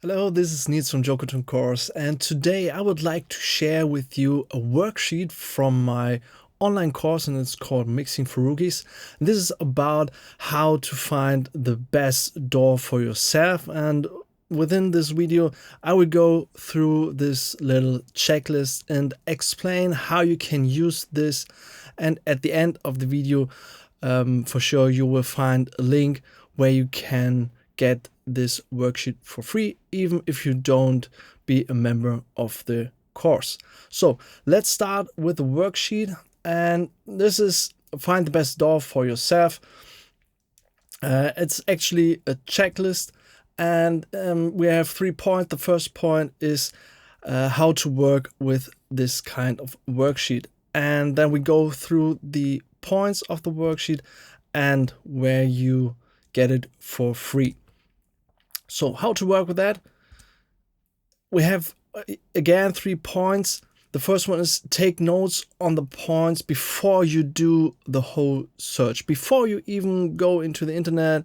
Hello, this is Niels from 𝗁𝗔𝗡𝗡𝗟, and today I would like to share with you a worksheet from my online course, and it's called Mixing for Rookies. This is about how to find the best DAW for yourself, and within this video I will go through this little checklist and explain how you can use this, and at the end of the video for sure you will find a link where you can get this worksheet for free, even if you don't be a member of the course. So let's start with the worksheet, and this is find the best DAW for yourself. It's actually a checklist, and we have 3 points. The first point is how to work with this kind of worksheet, and then we go through the points of the worksheet and where you get it for free. So how to work with that? We have, again, 3 points. The first one is take notes on the points before you do the whole search. Before you even go into the internet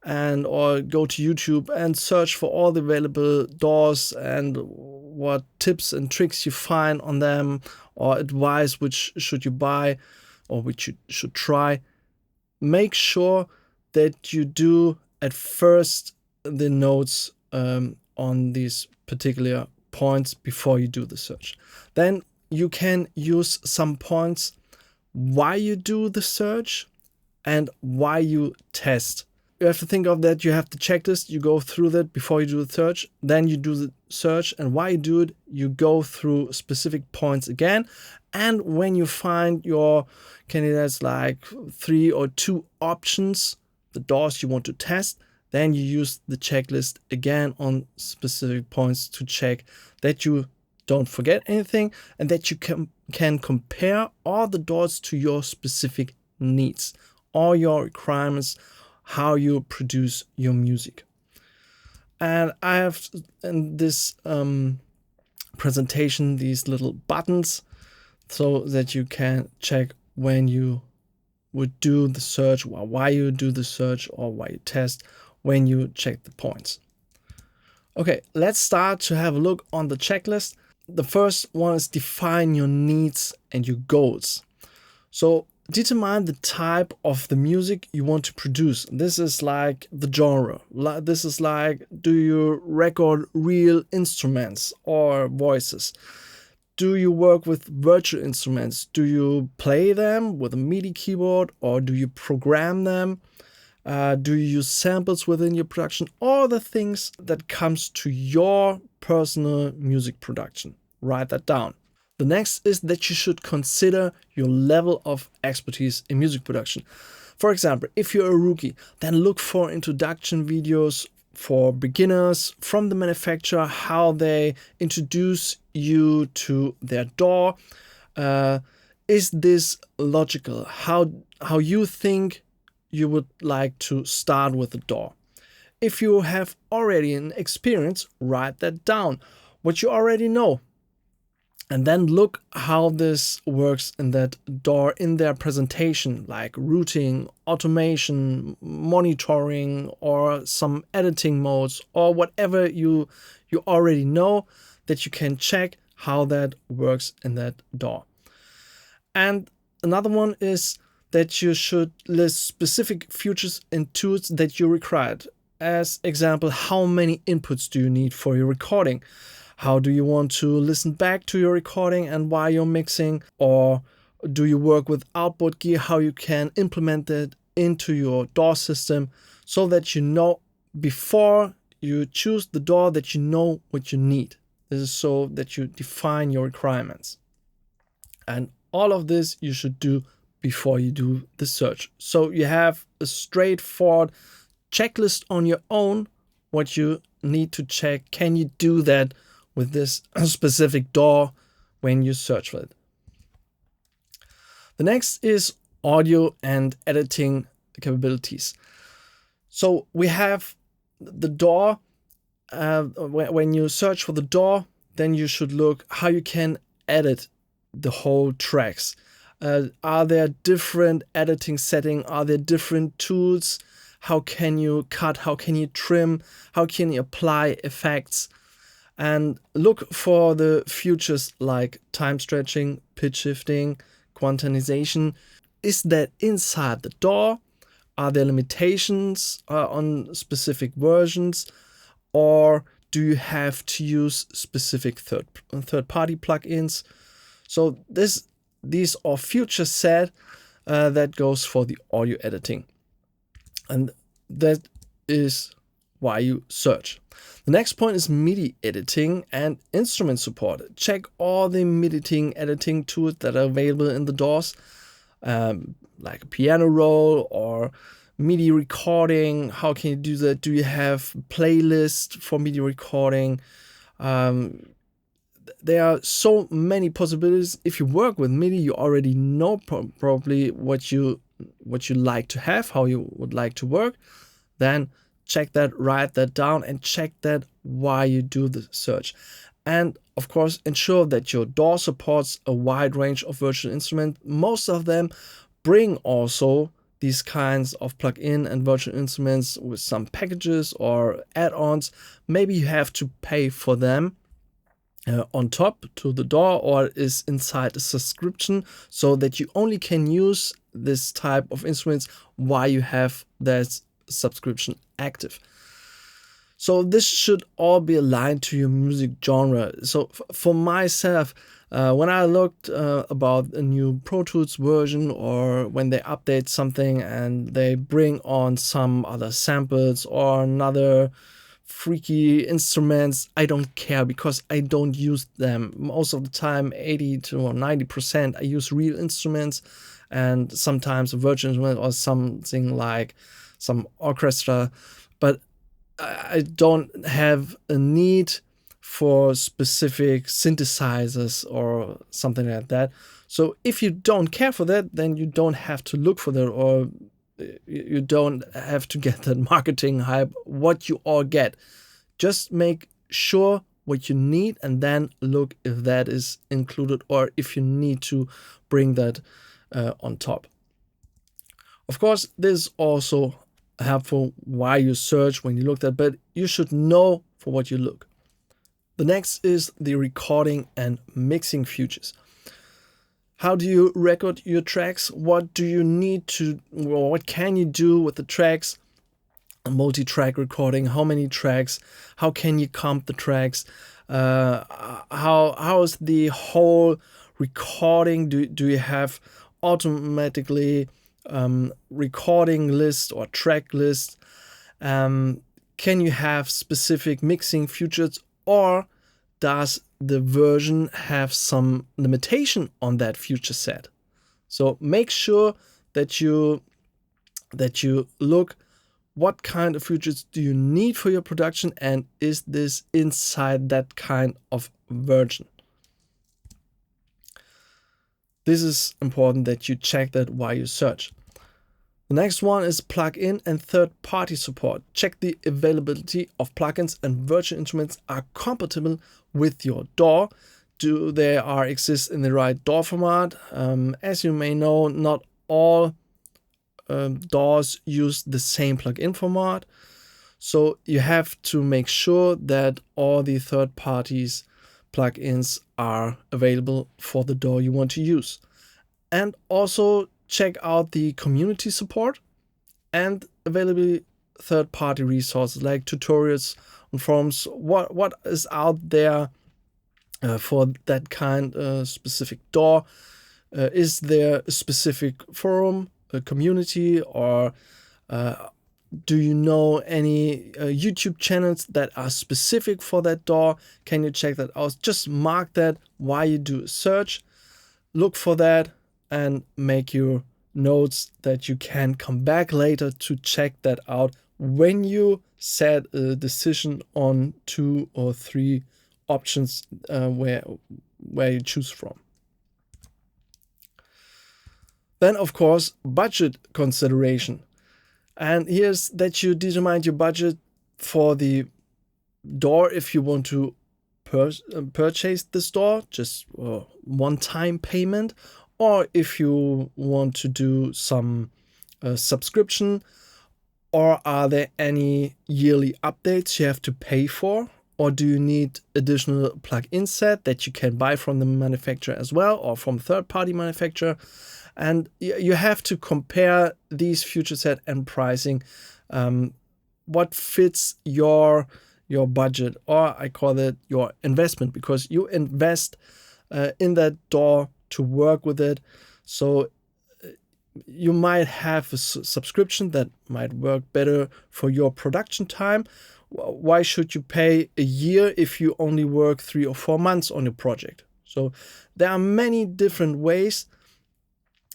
or go to YouTube and search for all the available DAWs and what tips and tricks you find on them, or advice which should you buy or which you should try, make sure that you do at first the notes on these particular points before you do the search. Then you can use some points why you do the search and why you test. You have to think of that. You have the checklist, you go through that before you do the search, then you do the search, and why you do it, you go through specific points again. And when you find your candidates like 3 or 2 options, the DAWs you want to test, then you use the checklist again on specific points to check that you don't forget anything and that you can compare all the DAWs to your specific needs, all your requirements, how you produce your music. And I have in this presentation these little buttons so that you can check when you would do the search, or why you do the search, or why you test, when you check the points. Okay, let's start to have a look on the checklist. The first one is define your needs and your goals. So determine the type of the music you want to produce. This is like the genre. This is like, do you record real instruments or voices? Do you work with virtual instruments? Do you play them with a MIDI keyboard, or do you program them? Do you use samples within your production? All the things that comes to your personal music production. Write that down. The next is that you should consider your level of expertise in music production. For example, if you're a rookie, then look for introduction videos for beginners from the manufacturer, how they introduce you to their DAW. Is this logical? How you think you would like to start with the DAW? If you have already an experience, write that down, what you already know. And then look how this works in that DAW in their presentation, like routing, automation, monitoring, or some editing modes, or whatever you already know, that you can check how that works in that DAW. And another one is that you should list specific features and tools that you required. As example, how many inputs do you need for your recording? How do you want to listen back to your recording and while you're mixing? Or do you work with output gear, how you can implement that into your DAW system so that you know before you choose the DAW that you know what you need. This is so that you define your requirements. And all of this you should do before you do the search. So you have a straightforward checklist on your own, what you need to check. Can you do that with this specific DAW when you search for it? The next is audio and editing capabilities. So we have the DAW. When you search for the DAW, then you should look how you can edit the whole tracks. Are there different editing settings? Are there different tools? how can you cut, how can you trim, how can you apply effects, and look for the features like time stretching, pitch shifting, quantization. Is that inside the DAW? Are there limitations on specific versions, or do you have to use specific third-party plugins? So these are feature set that goes for the audio editing, and that is why you search. The next point is MIDI editing and instrument support. Check all the MIDI editing tools that are available in the DAWs, like a piano roll or MIDI recording. How can you do that? Do you have playlists for MIDI recording? There are so many possibilities. If you work with MIDI, you already know probably what you like to have, how you would like to work. Then check that, write that down, and check that while you do the search. And of course, ensure that your DAW supports a wide range of virtual instruments. Most of them bring also these kinds of plug-in and virtual instruments with some packages or add-ons. Maybe you have to pay for them on top to the DAW, or is inside a subscription, so that you only can use this type of instruments while you have that subscription active. So this should all be aligned to your music genre. So for myself, when I looked about a new Pro Tools version, or when they update something and they bring on some other samples or another freaky instruments, I don't care, because I don't use them. Most of the time, 80 to 90%, I use real instruments, and sometimes a virtual instrument or something like some orchestra, but I don't have a need for specific synthesizers or something like that. So if you don't care for that, then you don't have to look for that, or you don't have to get that marketing hype, what you all get. Just make sure what you need, and then look if that is included, or if you need to bring that on top. Of course, this is also helpful why you search when you look at, but you should know for what you look. The next is the recording and mixing features. How do you record your tracks? What do you need to, or what can you do with the tracks? A multi-track recording, how many tracks? How can you comp the tracks? How is the whole recording? Do you have automatically recording list or track list? Can you have specific mixing features, or does the version have some limitation on that feature set? So make sure that you look what kind of features do you need for your production, and is this inside that kind of version? This is important that you check that while you search. The next one is plugin and third-party support. Check the availability of plugins and virtual instruments are compatible with your DAW. Do they exist in the right DAW format? As you may know, not all DAWs use the same plugin format. So you have to make sure that all the third parties plugins are available for the DAW you want to use. And also check out the community support and available third-party resources like tutorials and forums. What is out there for that kind of specific DAW? Is there a specific forum, a community, or do you know any YouTube channels that are specific for that DAW? Can you check that out? Just mark that while you do a search. Look for that and make your notes that you can come back later to check that out when you set a decision on 2 or 3 options where you choose from. Then, of course, budget consideration. And here's that you determine your budget for the DAW if you want to purchase this DAW, just one-time payment, or if you want to do some subscription, Or are there any yearly updates you have to pay for? Or do you need additional plug-in set that you can buy from the manufacturer as well, or from third-party manufacturer? And you have to compare these feature set and pricing. What fits your budget, or I call it your investment, because you invest in that DAW to work with it. So you might have a subscription that might work better for your production time. Why should you pay a year if you only work 3 or 4 months on your project? So there are many different ways,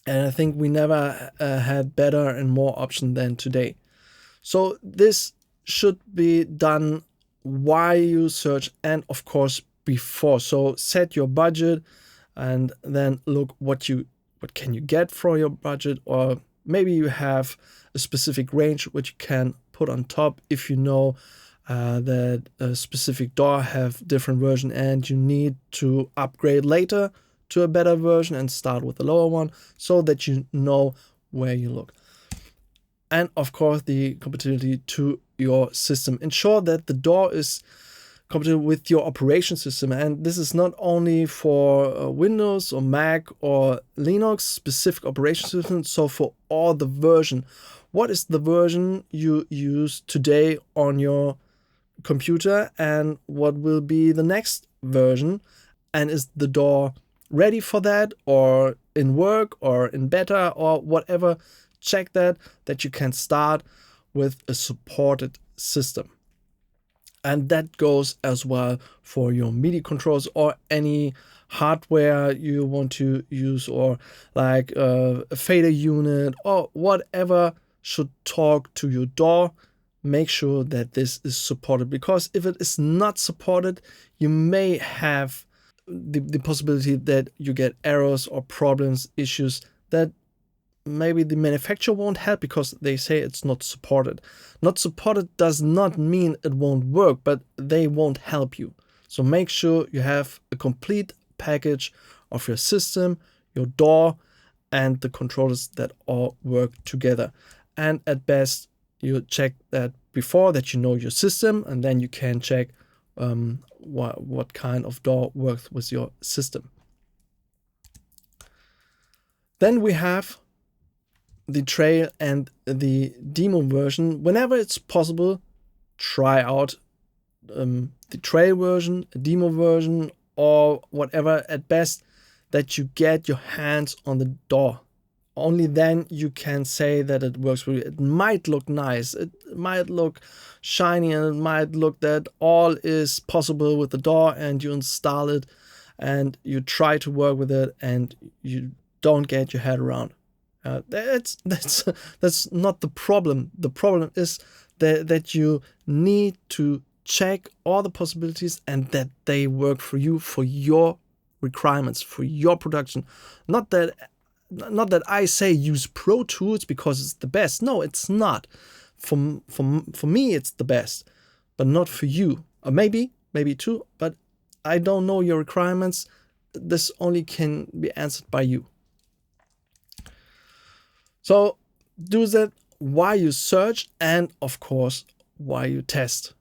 and I think we never had better and more options than today. So this should be done while you search, and of course before. So set your budget and then look what can you get for your budget, or maybe you have a specific range which you can put on top if you know that a specific DAW have different version and you need to upgrade later to a better version and start with the lower one, so that you know where you look. And of course the compatibility to your system. Ensure that the DAW is compatible with your operation system, and this is not only for Windows or Mac or Linux specific operation system. So for all the version, what is the version you use today on your computer, and what will be the next version, and is the DAW ready for that, or in work, or in beta, or whatever? Check that you can start with a supported system. And that goes as well for your MIDI controls or any hardware you want to use, or like a fader unit or whatever should talk to your DAW. Make sure that this is supported, because if it is not supported, you may have the possibility that you get errors or problems, issues that maybe the manufacturer won't help because they say it's not supported. Not supported does not mean it won't work, but they won't help you. So make sure you have a complete package of your system, your DAW, and the controllers that all work together. And at best, you check that before, that you know your system, and then you can check what kind of DAW works with your system. Then we have the trail and the demo version. Whenever it's possible, try out the trail version, a demo version, or whatever. At best, that you get your hands on the DAW. Only then you can say that it works for you. It might look nice, it might look shiny, and it might look that all is possible with the DAW, and you install it and you try to work with it and you don't get your head around. That's not the problem. The problem is that you need to check all the possibilities and that they work for you, for your requirements, for your production. Not that I say use Pro Tools because it's the best. No, it's not. For me, it's the best, but not for you. Or maybe too, but I don't know your requirements. This only can be answered by you. So do that while you search, and of course while you test.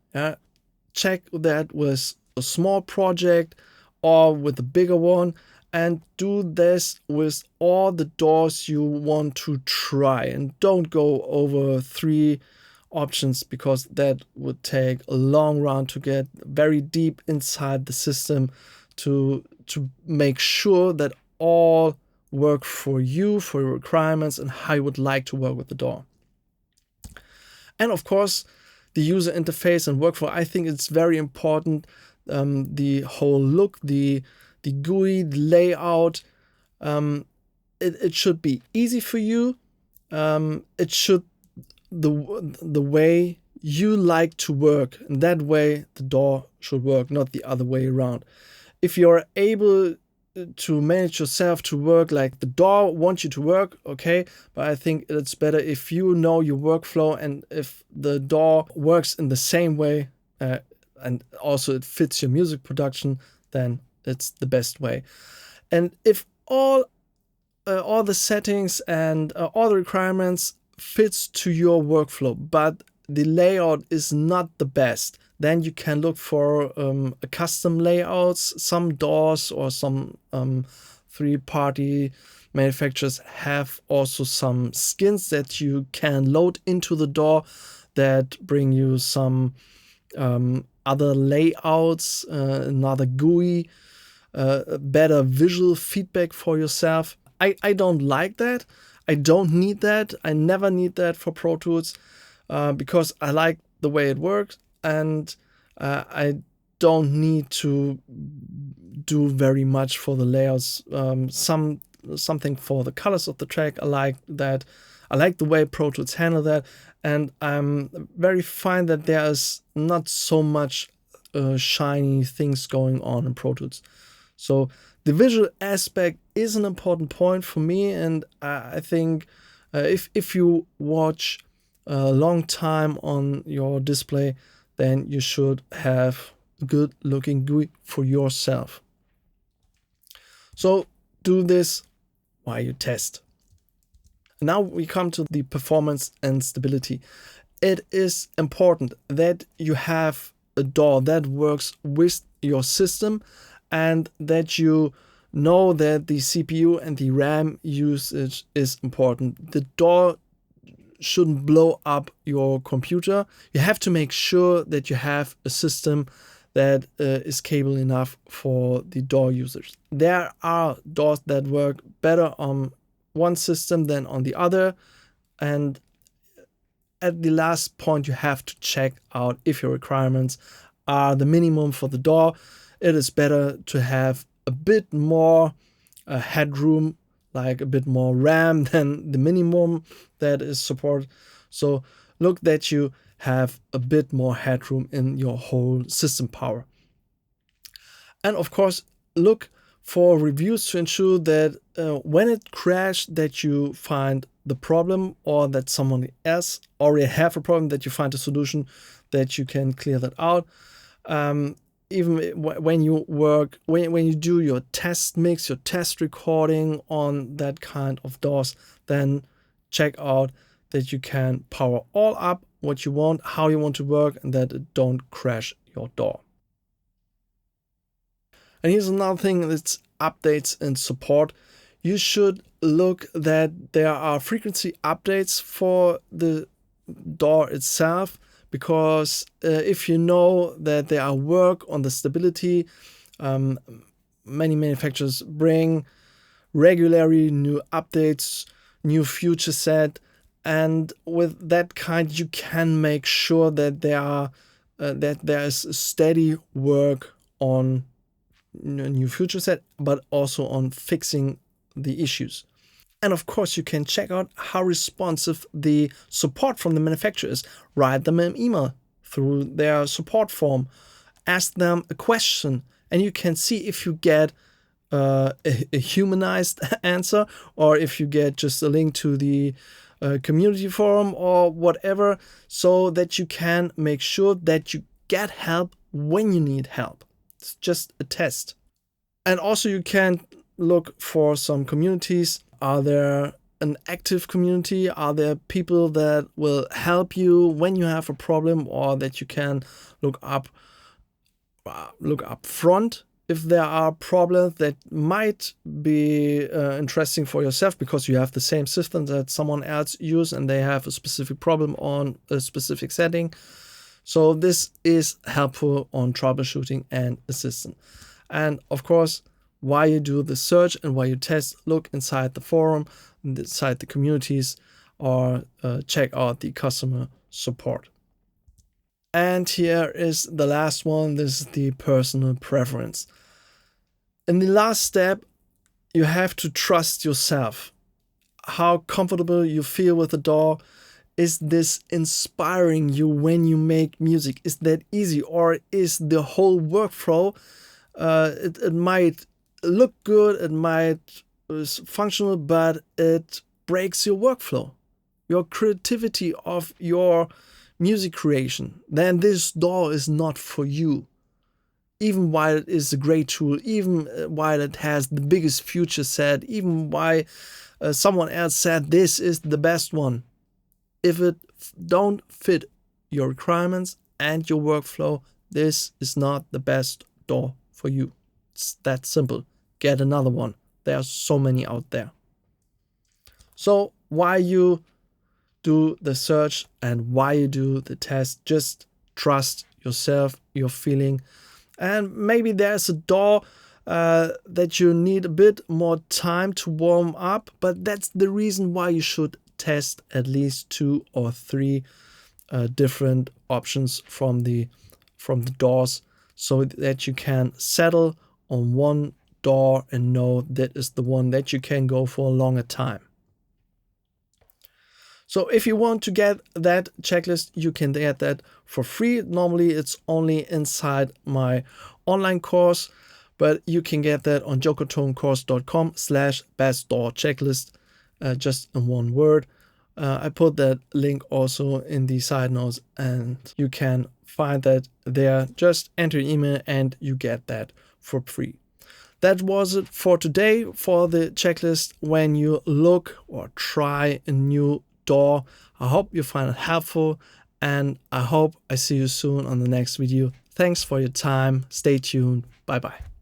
Check that with a small project or with a bigger one, and do this with all the DAWs you want to try. And don't go over 3 options, because that would take a long run to get very deep inside the system to make sure that all work for you, for your requirements, and how you would like to work with the DAW. And of course, the user interface and workflow. I think it's very important. The whole look, the GUI, the layout. It should be easy for you. It should the way you like to work, and that way the DAW should work, not the other way around. If you're able to manage yourself to work like the DAW wants you to work, okay, but I think it's better if you know your workflow, and if the DAW works in the same way and also it fits your music production, then it's the best way. And if all the settings and all the requirements fits to your workflow, but the layout is not the best, then you can look for a custom layouts. Some DAWs or some third-party manufacturers have also some skins that you can load into the DAW that bring you some other layouts, another GUI, better visual feedback for yourself. I don't like that. I don't need that. I never need that for Pro Tools because I like the way it works, and I don't need to do very much for the layouts. Something for the colors of the track. I like that. I like the way Pro Tools handle that, and I'm very fine that there is not so much shiny things going on in Pro Tools. So the visual aspect is an important point for me, and I think if you watch a long time on your display, then you should have a good looking GUI for yourself. So do this while you test. Now we come to the performance and stability. It is important that you have a DAW that works with your system, and that you know that the CPU and the RAM usage is important. The DAW shouldn't blow up your computer. You have to make sure that you have a system that is capable enough for the DAW users. There are DAWs that work better on one system than on the other, and at the last point you have to check out if your requirements are the minimum for the DAW. It is better to have a bit more headroom, like a bit more RAM than the minimum that is supported. So look that you have a bit more headroom in your whole system power. And of course, look for reviews to ensure that when it crashed, that you find the problem, or that someone else already have a problem, that you find a solution, that you can clear that out. Even when you work, when you do your test mix, your test recording on that kind of DAWs, then check out that you can power all up what you want, how you want to work, and that it don't crash your DAW. And here's another thing, that's updates and support. You should look that there are frequency updates for the DAW itself, because if you know that there are work on the stability, many manufacturers bring regularly new updates, new feature set, and with that kind you can make sure that there is steady work on new feature set, but also on fixing the issues. And of course, you can check out how responsive the support from the manufacturer is. Write them an email through their support form. Ask them a question, and you can see if you get a humanized answer, or if you get just a link to the community forum or whatever, so that you can make sure that you get help when you need help. It's just a test. And also you can look for some communities. Are there an active community? Are there people that will help you when you have a problem, or that you can look up front if there are problems that might be interesting for yourself, because you have the same system that someone else uses and they have a specific problem on a specific setting. So this is helpful on troubleshooting and assistance. And of course, while you do the search and while you test, look inside the forum, inside the communities, or check out the customer support. And here is the last one. This is the personal preference. In the last step, you have to trust yourself. How comfortable you feel with the DAW. Is this inspiring you when you make music? Is that easy, or is the whole workflow, it might look good, it might be functional, but it breaks your workflow, your creativity of your music creation? Then this DAW is not for you. Even while it is a great tool, even while it has the biggest feature set, even while someone else said this is the best one, if it don't fit your requirements and your workflow, this is not the best DAW for you. It's that simple. Get another one. There are so many out there. So why you do the search and why you do the test, just trust yourself, your feeling. And maybe there's a DAW that you need a bit more time to warm up, but that's the reason why you should test at least 2 or 3 different options from the DAWs, so that you can settle on one DAW and know that is the one that you can go for a longer time. So if you want to get that checklist, you can get that for free. Normally it's only inside my online course, but you can get that on jdawcourse.com/bestdawchecklist, just in one word. I put that link also in the side notes, and you can find that there. Just enter your email and you get that for free. That was it for today for the checklist when you look or try a new DAW. I hope you find it helpful, and I hope I see you soon on the next video. Thanks for your time. Stay tuned. Bye bye.